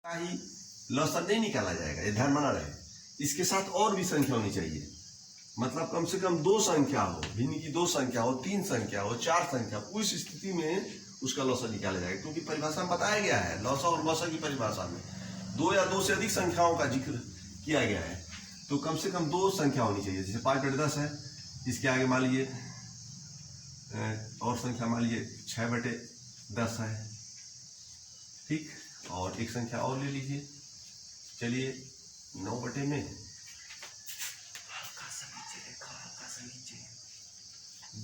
का ही लॉसन नहीं निकाला जाएगा, ये ध्यान बना रहे। इसके साथ और भी संख्या होनी चाहिए, मतलब कम से कम 2 संख्या हो, भिन्न की 2 संख्या हो, 3 संख्या हो, 4 संख्या, उस स्थिति में उसका लॉसन निकाला जाएगा। क्योंकि परिभाषा में बताया गया है, लॉसा और लॉसा की परिभाषा में 2 या 2 से अधिक संख्याओं का जिक्र किया गया है। तो कम से कम 2 संख्या होनी चाहिए। जैसे 5/10 है, इसके आगे मान लीजिए और संख्या मान लीजिए 6/10 है, ठीक। और एक संख्या और ले लीजिए, चलिए 9 में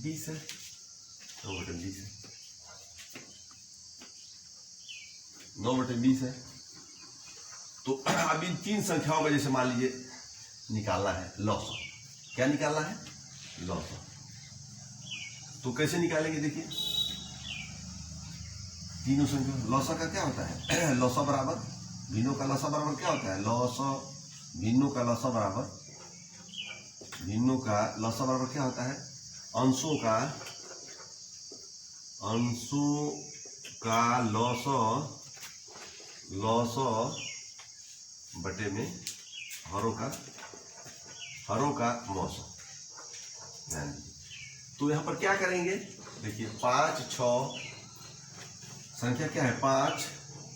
20 है, 9/20 है, 9/20 है। तो अब इन 3 संख्याओं का जैसे मान लीजिए निकालना है लॉसा। क्या निकालना है? लॉसा। तो कैसे निकालेंगे? देखिए तीनों संख्या लॉसा का क्या होता है? लॉसा बराबर भिन्नों का लॉसा बराबर क्या होता है? लॉसा भिन्नों का लॉसा बराबर, भिन्नों का लॉसा बराबर क्या होता है? अंशों का लॉसा बटे में हरों का मौसा। ध्यान दीजिए। तो यहां पर क्या करेंगे? देखिए 5, 6 संख्या क्या है? 5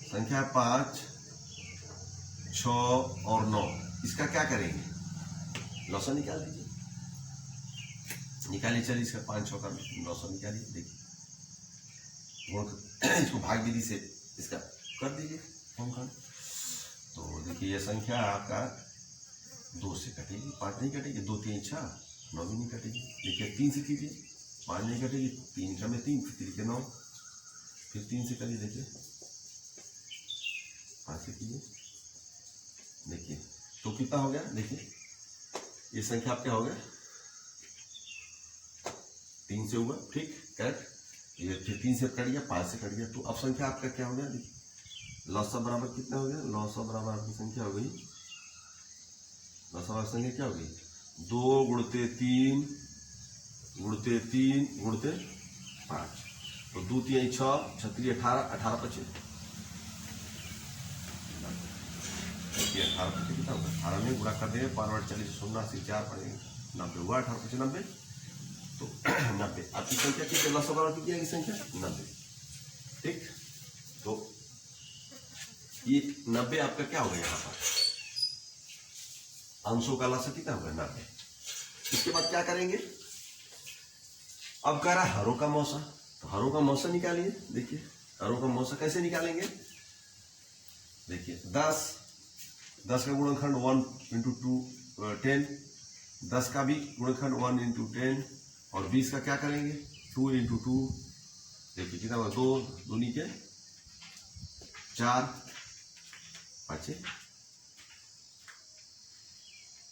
संख्या है, 5, 6 और 9। इसका क्या करेंगे? लॉसा निकाल दीजिए, निकालिए। चलिए इसका 5, 6 का लॉसा निकालिए। देखिए इसको भाग विधि से इसका कर दीजिए होमखंड। तो देखिए यह संख्या आपका 2 से कटेगी, 5 नहीं कटेगी, 2 3 6, 9 भी नहीं कटेगी। देखिए 3 से कीजिए, 5 नहीं कटेगी, 3 का में 3, फिर 3 9, फिर 3 से करिए, देखिए 5 से कीजिए। देखिए तो कितना हो गया? देखिए ये संख्या आप क्या हो गया? 3 से हुआ, ठीक, करेक्ट। ये फिर 3 से कट गया, 5 से कट गया। तो अब संख्या आपका क्या हो गया? देखिए लॉसा बराबर कितना हो गया? लॉसा बराबर आपकी संख्या हो गई, लॉसा बराबर संख्या क्या हो गई? 2 गुणते 3 गुणते 3 गुणते 5। तो 2 3 6, 6 3 18, 18 25, 18 25 कितना होगा? 18 में गुणा कर देंगे, 5 40 0 80 4 पड़ेंगे 90 हुआ, 18 25 90। तो 90 आपकी संख्या कितनी? लॉसा बराबर कितनी आएगी संख्या? 90, ठीक। तो ये 90 आपका क्या होगा? यहाँ पर अंशों का लॉसा कितना होगा? 90। इसके बाद क्या करेंगे? अब कह रहा है हरों का मौसा, तो हरों का मौसा निकालिए। देखिए हरों का मौसा कैसे निकालेंगे? देखिए 10 का गुणनखंड 1 × 2 10, 10 का भी गुणनखंड 1 × 10, और 20 का क्या करेंगे? 2 × 2। देखिए कितना होगा? 2 दूनी के 4, 5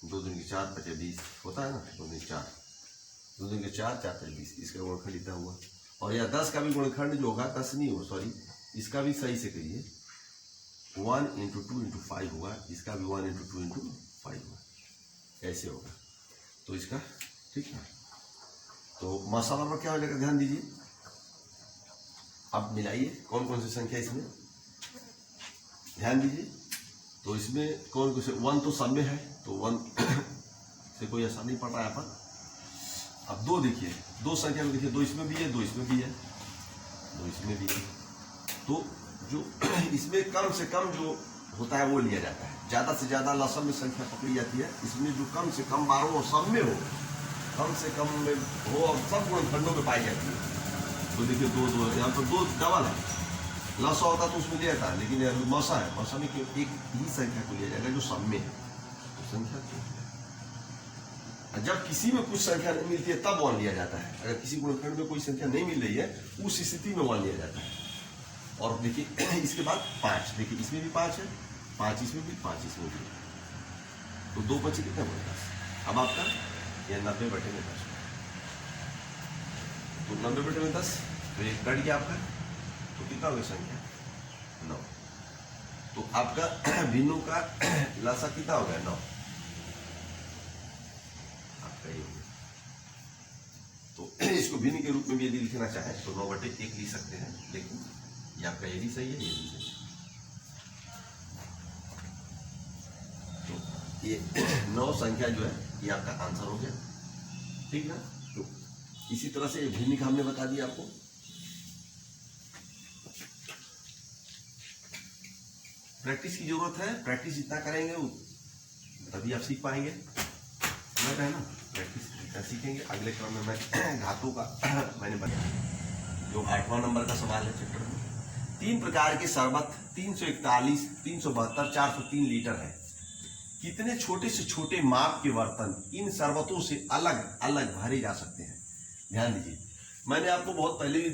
2 दूनी के 4 5 20 होता है ना, 2 दूनी 4, 2 दूनी के 4 4 5 20, इसका गुणनखंड इतना हुआ। और या 10 का भी गुणनखंड जो होगा 10 नहीं हो, सॉरी, इसका भी सही से करिए, 1 × 2 × 5 हुआ, इसका भी 1 × 2 × 5 हुआ, ऐसे होगा। तो इसका ठीक है। तो मौसा बराबर क्या हो जाएगा? ध्यान दीजिए, अब मिलाइए कौन कौन सी संख्या इसमें, ध्यान दीजिए। तो इसमें कौन कौन से 1 तो सब में है, तो 1 से कोई असर नहीं पड़ रहा है पर। अब 2 देखिए, 2 संख्या में देखिए, 2 इसमें भी है, 2 इसमें भी है, 2 इसमें भी है। तो जो इसमें कम से कम जो होता है वो लिया जाता है, ज्यादा से ज्यादा लॉसा में संख्या पकड़ी जाती है। इसमें जो कम से कम बार हो, सब में हो, कम से कम में हो, और सब गुणनखंडों में पाई जाती है। तो देखिए 2 2 यहाँ पर 2 डबल है, लॉसा होता तो उसमें लिया जाता है, लेकिन मौसा है, मौसा में केवल एक ही संख्या को लिया जाएगा जो सब में है। तो संख्या जब किसी में कुछ संख्या नहीं मिलती है तब 1 लिया जाता है। अगर किसी गुणनखंड में कोई संख्या नहीं मिल रही है उस स्थिति में 1 लिया जाता है। और देखिए इसके बाद 5, देखिए इसमें भी 5 है, 5 इसमें भी, 5 इसमें भी। तो 2 बचे कितना हुआ? 10। अब आपका यह 90/10। तो 90/10, तो ये कट गया आपका, तो कितना होगा संख्या? 9। तो आपका भिन्नों का लॉसा कितना हो गया? 9 आपका ये हो गया। तो इसको भिन्न के रूप में भी यदि लिखना चाहे तो 9/1 लिख सकते हैं, लेकिन ये आपका ये भी सही है, ये भी सही है। ये 9 संख्या जो है ये आपका आंसर हो गया, ठीक ना। तो इसी तरह से भिन्न का हमने बता दिया आपको। प्रैक्टिस की जरूरत है, प्रैक्टिस जितना करेंगे तभी आप सीख पाएंगे, समझ रहे हैं ना। प्रैक्टिस जितना सीखेंगे। अगले क्रम में मैं घातों का मैंने बताया जो 8वां नंबर का सवाल है चैप्टर में। 3 प्रकार के शरबत 341, 372, 403 लीटर है। कितने छोटे से छोटे माप के बर्तन इन शरबतों से अलग अलग भरे जा सकते हैं। ध्यान दीजिए, मैंने आपको बहुत पहले भी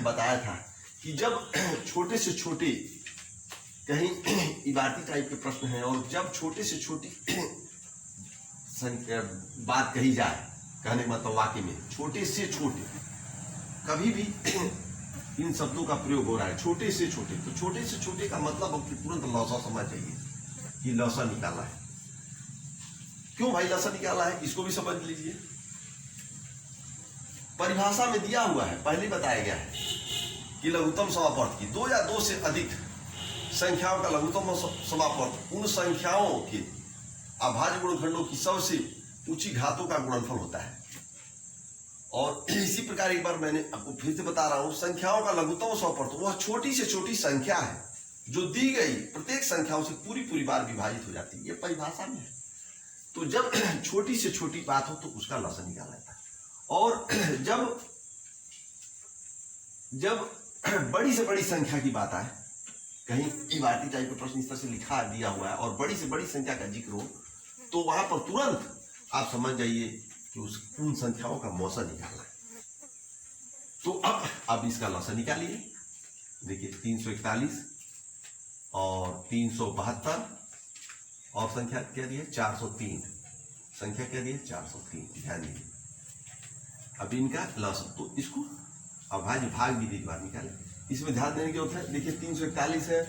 बताया था कि जब छोटे से छोटे कहीं इबारती टाइप के प्रश्न हैं और जब छोटे से छोटी बात कही जाए, कहने का मतलब वाक्य में छोटे से छोटे, कभी भी इन शब्दों का प्रयोग हो रहा है छोटे से छोटे, तो छोटे से छोटे का मतलब अब तुरंत लौसा समझ चाहिए कि लौसा निकाला है। क्यों भाई लौसा निकाला है, इसको भी समझ लीजिए। परिभाषा में दिया हुआ है, पहले बताया गया है कि लघुत्तम समापर्त की 2 या 2 से अधिक संख्याओं का लघुत्तम समापर्त उन संख्याओं के अभाज्य गुणनखंडों की सबसे ऊंची घातों का गुणनफल होता है। और इसी प्रकार एक बार मैंने आपको फिर से बता रहा हूं, संख्याओं का लघुत्तम समापर्त वह छोटी से छोटी संख्या है जो दी गई प्रत्येक संख्याओं से पूरी बार विभाजित हो जाती है। ये परिभाषा में है। तो जब छोटी से छोटी बात हो तो उसका लसन निकाला जाता है, और जब बड़ी से बड़ी संख्या की बात आए, कहीं इबारती टाइप का प्रश्न इस तरह से लिखा दिया हुआ है और बड़ी से बड़ी संख्या का जिक्र हो, तो वहां पर तुरंत आप समझ जाइए कि उन संख्याओं का मौसा निकालना है। तो अब इसका लसन निकालिए। देखिए 341 और 372 और संख्या क्या दी है 403, संख्या क्या दी है 403। ध्यान दीजिए, अब इनका लसन, तो इसको अभाज्य भाग विधि द्वारा निकालें। इसमें ध्यान देने की होता है। देखिए 341 है,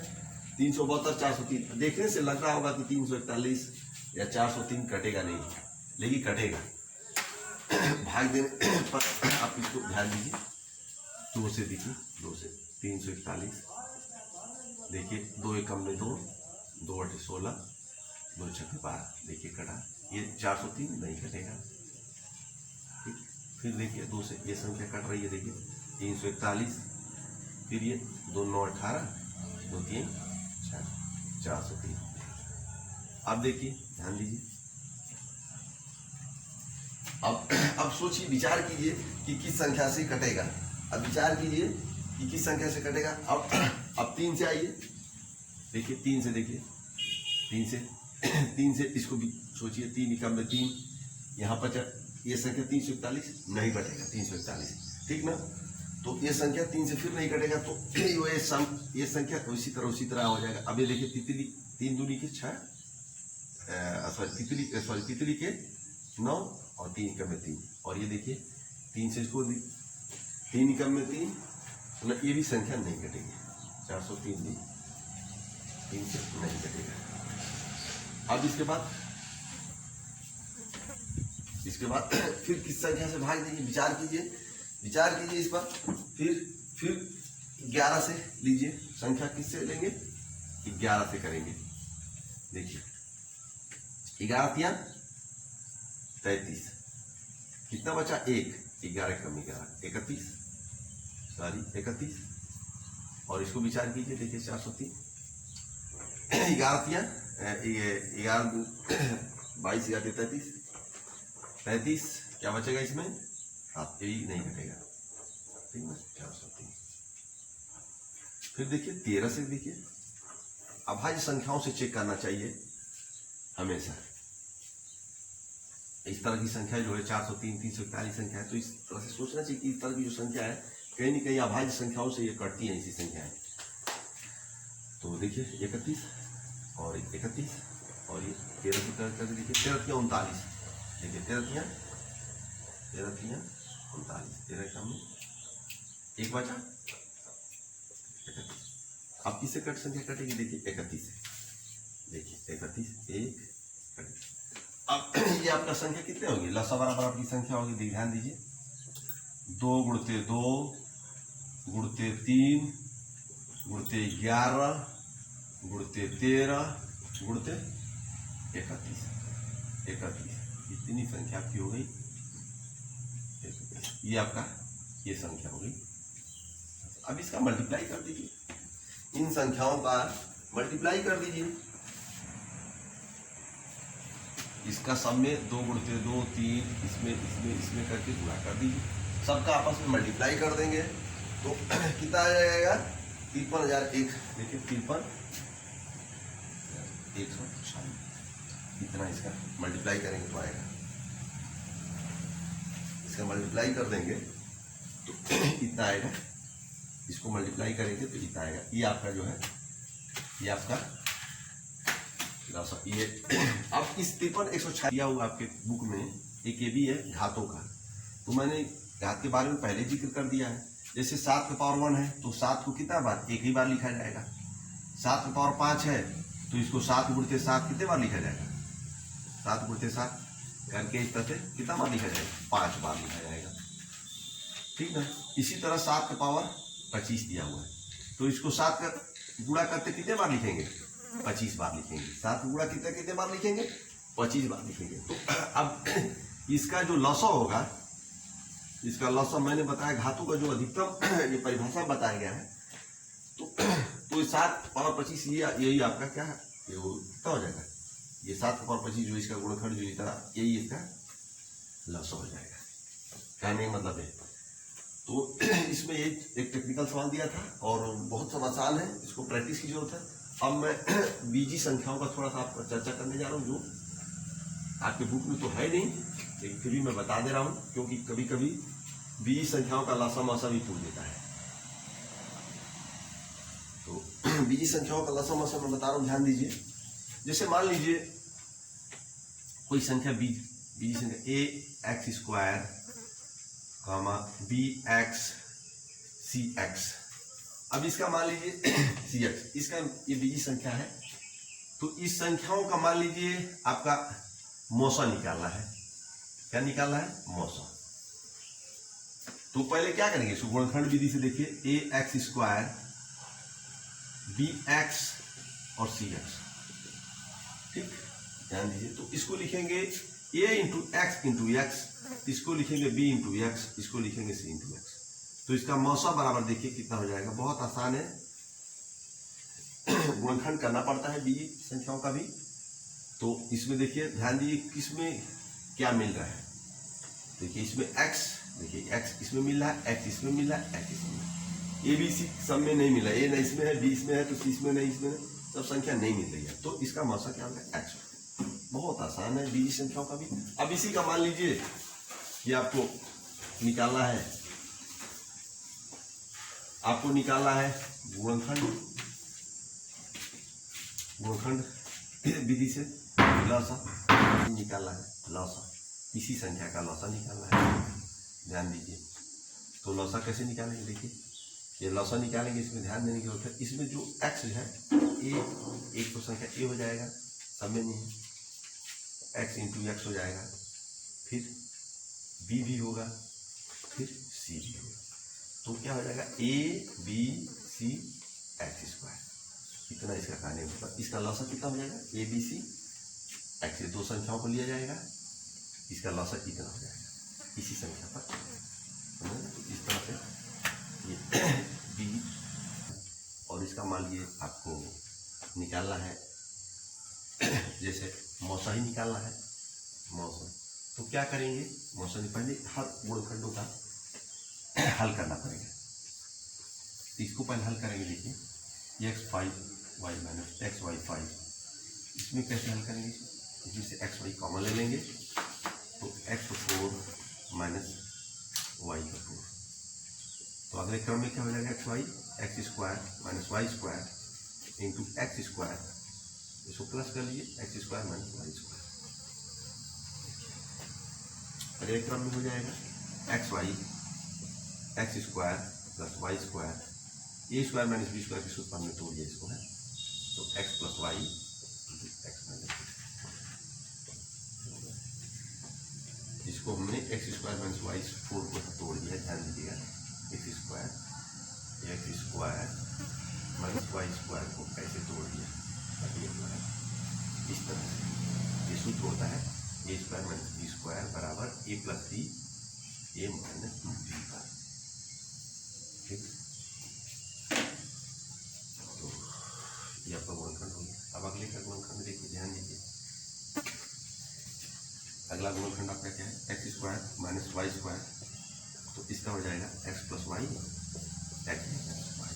372, 403। देखने से लग रहा होगा कि 341 या 403 कटेगा नहीं, लेकिन कटेगा। भाग देने पर आप इसको ध्यान दीजिए। 2 से देखिए, 2 से 341, देखिए 2 एकम में 2, 2 8 16, 2 6 12, देखिए कटा। ये 403 नहीं कटेगा। ठीक, फिर देखिए 2 से ये संख्या कट रही है, देखिए 341, फिर ये 2 9 18, 2 3 4, 403। अब देखिए, ध्यान दीजिए। अब सोचिए, विचार कीजिए कि किस संख्या से कटेगा। अब विचार कीजिए कि किस संख्या से कटेगा। अब 3 से आइए, देखिए 3 से, देखिए 3 से इसको भी सोचिए। 3 एकम में 3, यहाँ पर ये संख्या 341 नहीं कटेगा, 341, ठीक ना। तो ये संख्या 3 से फिर नहीं कटेगा, तो ये संख्या उसी तरह हो जाएगा। अब ये देखिए तितली 3 दूनी के 6, तितली के 9 और 3 एकम में 3, और ये देखिए 3 से इसको 3 एकम में 3, मतलब ये भी संख्या नहीं कटेगी। 403 नहीं, 3 से नहीं कटेगा। अब इसके बाद फिर किस संख्या से भाग देंगे, विचार कीजिए इस पर। फिर 11 से लीजिए, संख्या किससे लेंगे 11 से करेंगे। देखिए 11 तिया 33, कितना बचा 1, 11 कम 11, 31, और इसको विचार कीजिए। देखिए 403, 11 तिया 11 22 11 33, क्या बचेगा इसमें, हाँ यही नहीं घटेगा, ठीक ना। 403। फिर देखिए 13 से, देखिए अभाज्य संख्याओं से चेक करना चाहिए हमेशा। इस तरह की संख्या जो है 403, 341 संख्या है, तो इस तरह से सोचना चाहिए कि इस तरह की जो संख्या है कहीं न कहीं अभाज्य संख्याओं से ये कटती है, ऐसी संख्याएं। तो देखिए 31 और 31 और ये 13 से करके देखिए 13 तिया 39, देखिए 13 तिया 39, 13 कम में 1 बचा 31। अब किससे कट संख्या कटेगी, देखिए 31 से, देखिए 31 1 31। अब ये आपका संख्या कितने होगी, लसा बराबर आपकी संख्या होगी। ध्यान दीजिए, 2 गुणते 2 गुणते 3 गुणते 11 गुणते 13 गुणते 31 इतनी संख्या आपकी हो गई। ये आपका ये संख्या हो गई। अब इसका मल्टीप्लाई कर दीजिए, इन संख्याओं का मल्टीप्लाई कर दीजिए। इसका सब में 2 गुणते 2 3 इसमें करके गुणा कर दीजिए, सबका आपस में मल्टीप्लाई कर देंगे तो कितना आ जाएगा 53,001। देखिए 53,196 इतना इसका मल्टीप्लाई करेंगे तो आएगा। इसका मल्टीप्लाई कर देंगे तो इतना आएगा, इसको मल्टीप्लाई करेंगे तो इतना आएगा। ये आपका जो है ये आपका ये अब इस 53,196 दिया हुआ आपके बुक में एक ये भी है घातों का, तो मैंने घात के बारे में पहले जिक्र कर दिया है। जैसे 7 के पावर 1 है तो 7 को कितना बार एक ही बार लिखा जाएगा। 7 के पावर 5 है तो इसको 7 गुणते 7 कितने बार लिखा जाएगा, 7 गुणते 7 करके इस तरह से कितना बार लिखा जाएगा, 5 बार लिखा जाएगा। ठीक है, इसी तरह 7 के पावर 25 दिया हुआ है तो इसको 7 का गुणा करते कितने बार लिखेंगे, 25 बार लिखेंगे। 7 गुणा कितने बार लिखेंगे, 25 बार लिखेंगे। तो अब इसका जो लसो होगा, इसका लसो मैंने बताया घातों का जो अधिकतम ये परिभाषा बताया गया है, तो 7 पावर 25 यही आपका क्या है, ये वो कितना हो जाएगा, ये 7 पावर 25 जो इसका गुणनखंड जो इतना यही इसका लसो हो जाएगा। कहने का मतलब है तो इसमें एक टेक्निकल सवाल दिया था और बहुत सब आसान है, इसको प्रैक्टिस की जरूरत है। अब मैं बीजी संख्याओं का थोड़ा सा आपको चर्चा करने जा रहा हूँ, जो आपके बुक में तो है नहीं लेकिन फिर भी मैं बता दे रहा हूँ, क्योंकि कभी कभी बीजी संख्याओं का लासा मासा भी पूछ देता है। तो बीजी संख्याओं का लासा मासा मैं बता रहा हूँ, ध्यान दीजिए। जैसे मान लीजिए कोई संख्या बीजी संख्या ax² बी एक्स सी एक्स। अब इसका मान लीजिए सी एक्स, इसका ये बीजी संख्या है, तो इस संख्याओं का मान लीजिए आपका मौसा निकालना है। क्या निकालना है, मौसा। तो पहले क्या करेंगे, इसको गुणनखंड विधि से देखिए, ax² बी एक्स और सी एक्स। ठीक, ध्यान दीजिए। तो इसको लिखेंगे a इंटू एक्स, इसको लिखेंगे b इंटू एक्स, इसको लिखेंगे c इंटू एक्स। तो इसका मौसा बराबर देखिए कितना हो जाएगा, बहुत आसान है, गुणनखंड करना पड़ता है बीजी संख्याओं का भी। तो इसमें देखिए ध्यान दीजिए किसमें क्या मिल रहा है। देखिए इसमें x, देखिए x इसमें मिल रहा है, x इसमें मिल रहा है, x इसमें, a b c सब में नहीं मिला, a नहीं इसमें है, b इसमें है तो c इसमें नहीं, इसमें सब संख्या नहीं मिल रही है, तो इसका मौसा क्या होगा, x। बहुत आसान है बीजी संख्याओं का भी। अब इसी का मान लीजिए ये आपको निकालना है, गुणनखंड विधि से लसा निकालना है, लसा इसी संख्या का लसा निकालना है। ध्यान दीजिए, तो लसा कैसे निकालेंगे, देखिए ये लसा निकालेंगे, इसमें ध्यान देने की जरूरत है। इसमें जो x है एक तो संख्या a हो जाएगा, सब में नहीं है, x इंटू एक्स हो जाएगा, फिर b भी होगा, फिर c भी होगा, तो क्या हो जाएगा a b c x²। इतना इसका कहने का, इसका लसा कितना हो जाएगा, a b c x, दो संख्याओं को लिया जाएगा, इसका लसा इतना हो जाएगा इसी संख्या पर। तो इस तरह से ये b, और इसका मान लीजिए आपको निकालना है, जैसे मौसा ही निकालना है, मौसा। तो क्या करेंगे, मौसा ने पहले हर गुणनखंडों का हल करना पड़ेगा। तो इसको पहले हल करेंगे, देखिए x5y माइनस xy5, इसमें कैसे हल करेंगे, जिससे xy कॉमन ले लेंगे तो x4 माइनस y4। तो अगले क्रम में क्या हो जाएगा, x² minus y² into x², इसको प्लस कर लीजिए, x² माइनस y²। अगले क्रम में हो जाएगा xy x² plus y², a² minus b² के सूत्र में तोड़िए इसको है, तो x plus y x minus, इसको हमने x² माइनस y4 को तोड़ दिया। ध्यान दीजिएगा, x² माइनस y² को कैसे तोड़ दिया, इस तरह से। ए स्क्वायर माइनस बी स्क्वायर बराबर ए प्लस बी ए माइनस 2b का। ठीक, तो ये आपका गुणनखंड हो गया। अब अगले का गुणनखंड देखिए, ध्यान दीजिए। अगला गुणनखंड आपका क्या है, x square minus y square, तो इसका हो जाएगा x plus y x minus y.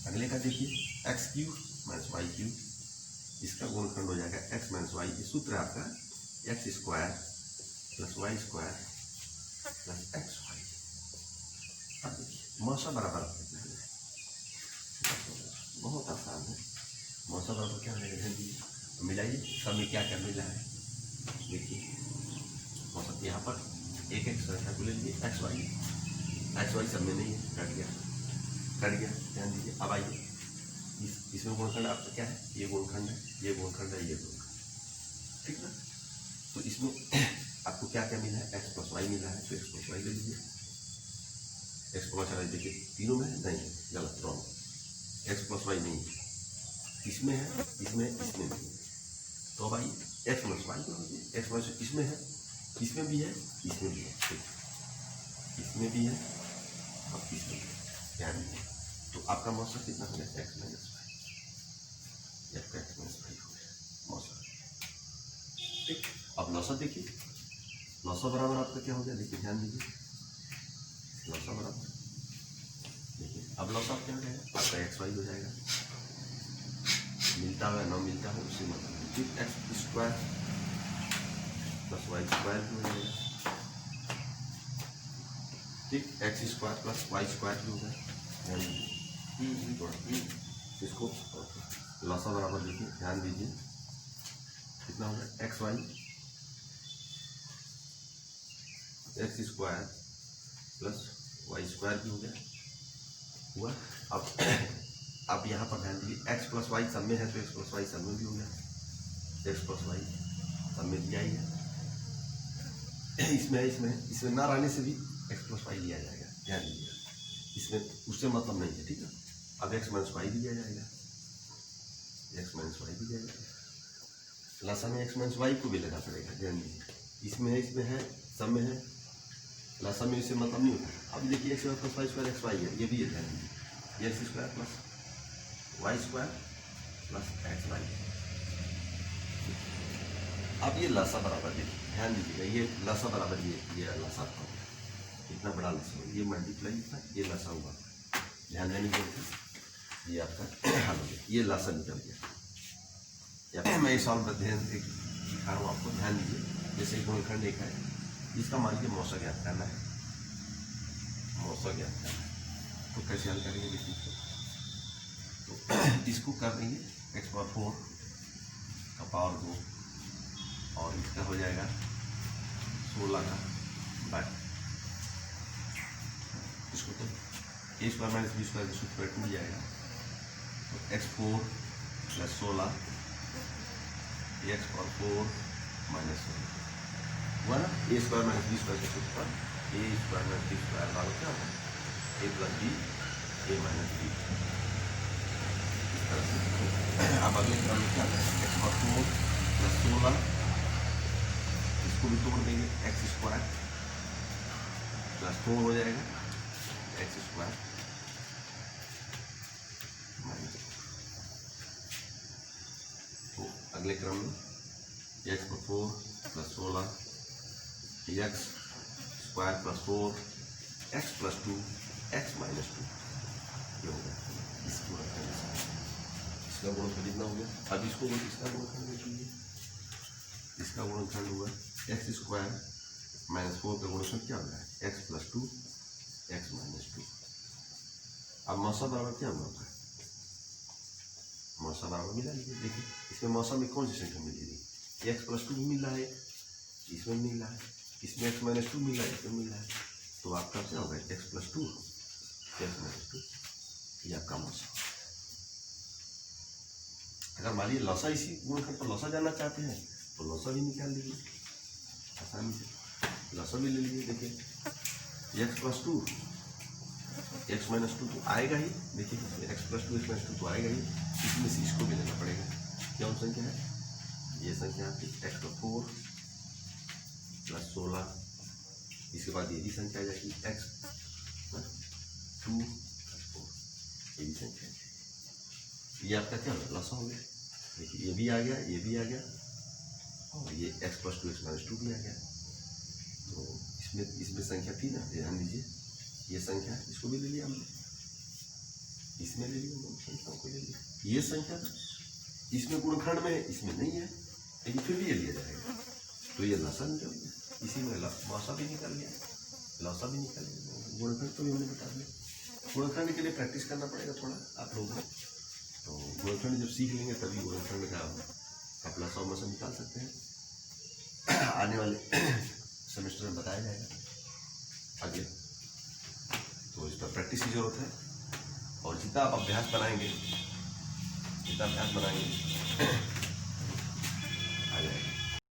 अगले का देखिए x cube minus y cube, इसका गुणनखंड हो जाएगा एक्स माइनस वाई। सूत्र है आपका x square plus y square plus x y. अब देखिए मौसा बराबर कितना है, बहुत आसान है। मौसा बराबर क्या है, मिलाइए, सब में क्या क्या मिला है देखिए। मौसा यहाँ पर एक एक संख्या को ले लीजिए, एक्स वाई सब में नहीं है, कट गया। ध्यान दीजिए। अब आइए इसमें गुणनखंड आपका क्या है, ये गुणनखंड है, ये गुणनखंड है, ये गुणनखंड, ठीक ना। तो इसमें आपको क्या क्या मिला है, एक्स प्लस वाई मिला है, तो एक्स प्लस वाई ले लीजिए। एक्स प्लस वाई देखिए तीनों में है, नहीं गलत, रॉन्ग, एक्स प्लस वाई नहीं है, इसमें है, इसमें नहीं है। तो भाई एक्स प्लस वाई को लीजिए, एक्स प्लस इसमें है, इसमें भी है, इसमें भी है, ठीक, इसमें भी है और इसमें भी है, ध्यान दीजिए। तो आपका मौसा कितना हो गया, x minus y, x minus y हो गया मौसा। ठीक, अब लौसा देखिए, लौसा बराबर आपका क्या हो गया, देखिए ध्यान दीजिए, लौसा बराबर देखिए। अब लौसा क्या हो जाएगा, आपका एक्स वाई हो जाएगा, मिलता है ना मिलता है उसी मतलब, ठीक, x square plus y square भी हो जाएगा, ठीक, x square plus y square भी होगा। इसको लौसा बराबर देखिए, ध्यान दीजिए कितना होगा, x y x square plus y square भी हो गया हुआ। अब यहाँ पर ध्यान दीजिए, एक्स प्लस वाई सब में है, तो एक्स प्लस वाई सब में भी हो गया, एक्स प्लस वाई सब में दिया ही है, इसमें ना रहने से भी एक्स प्लस वाई लिया जाएगा, ध्यान दीजिएगा, इसमें उससे मतलब नहीं है, ठीक है। अब एक्स माइनस वाई भी लिया जाएगा, एक्स माइनस वाई भी लिया जाएगा, लासा में एक्स माइनस वाई को भी लेना पड़ेगा, ध्यान दीजिए, इसमें है, सब में है, लासा में इससे मतलब नहीं होता। अब देखिए x plus y square x y है, ये भी है, ध्यान दीजिए, ये x square plus y square plus x y. अब ये लासा बराबर देखिए, ध्यान दीजिएगा, ये लासा बराबर ये लासा था, इतना बड़ा लासा, ये मल्टीप्लाई था, ये लासा हुआ, ध्यान देने की, ये आपका हल हो गया, ये लासा निकल गया। मैं इस सॉल्व ध्यान दिखा रहा हूँ आपको, ध्यान दीजिए। जैसे गुणनखंड एक है, इसका मान लीजिए मौसा ज्ञात करना है, मौसा ज्ञात करना है, तो कैसे हल करेंगे देखिए। तो इसको कर देंगे एक्स पावर 4 का पावर 2 और इसका हो जाएगा 16 का बाय, इसको तो ए स्क्वायर माइनस बी स्क्वायर का सूत्र मिल जाएगा, तो x 4 plus 16 x power 4 minus हुआ ना, ए स्क्वायर माइनस बी स्क्वायर के सूत्र पर ए स्क्वायर माइनस बी स्क्वायर बराबर क्या होगा, ए प्लस बी ए माइनस बी। अब अगले क्रम में क्या है, एक्स पावर 4 प्लस 16, इसको भी तोड़ देंगे, एक्स स्क्वायर प्लस 4 हो जाएगा, एक्स स्क्वायर माइनस 4। तो अगले क्रम में एक्स पर 4 plus 16 x square plus 4 x plus 2 x minus 2, ये होगा इसका गुणनखंड कितना हो गया। अब इसका गुणनखंड देखिए, इसका गुणनखंड हुआ एक्स स्क्वायर माइनस 4 का गुणनखंड क्या होगा, एक्स प्लस 2 एक्स माइनस 2। अब मौसा बराबर क्या होगा, मौसा बराबर मिला लीजिए, देखिए इसमें मौसा में कौन सी संख्या मिलेगी, एक्स प्लस 2 भी मिल रहा है, इसमें मिल रहा है, इसमें एक्स माइनस 2 मिल रहा है, इसमें मिल रहा है, तो आपका क्या होगा, एक्स प्लस 2 एक्स माइनस 2, ये आपका मौसा। अगर मान लीजिए लौसा इसी गुणनखंड पर लौसा जानना चाहते हैं तो लौसा भी निकाल लीजिए आसानी से, लौसा भी ले लीजिए। देखिए एक्स प्लस 2 एक्स माइनस 2 तो आएगा ही, देखिए एक्स प्लस 2 एक्स माइनस 2 तो आएगा ही, इसमें से इसको भी लेना पड़ेगा, क्या संख्या है, ये संख्या आपकी एक्स पर 4 प्लस 16, इसके बाद ये भी संख्या आ जाएगी x 2 + 4, ये भी संख्या है। ये आपका क्या लसा हो गया, देखिए ये भी आ गया, ये भी आ गया, और ये x + 2x - 2 भी आ गया। तो इसमें संख्या थी ना, ध्यान दीजिए, ये संख्या इसको भी ले लिया हमने, इसमें ले लिया, संख्याओं को ले लिया, ये संख्या इसमें गुणनखंड में है, इसमें नहीं है, लेकिन फिर भी ये लिया जाएगा। तो ये लसा निकल गया, इसी में लसा भी निकल गया, लसा भी निकल गया, गुणनखंड तो भी हमने बता दिया। गुणनखंड के लिए प्रैक्टिस करना पड़ेगा थोड़ा आप लोगों को। तो गुणनखंड जब सीख लेंगे तभी गुणनखंड का आप लसा मसा निकाल सकते हैं। आने वाले सेमेस्टर में बताया जाएगा आगे। तो इस पर प्रैक्टिस की जरूरत है, और जितना आप अभ्यास बनाएंगे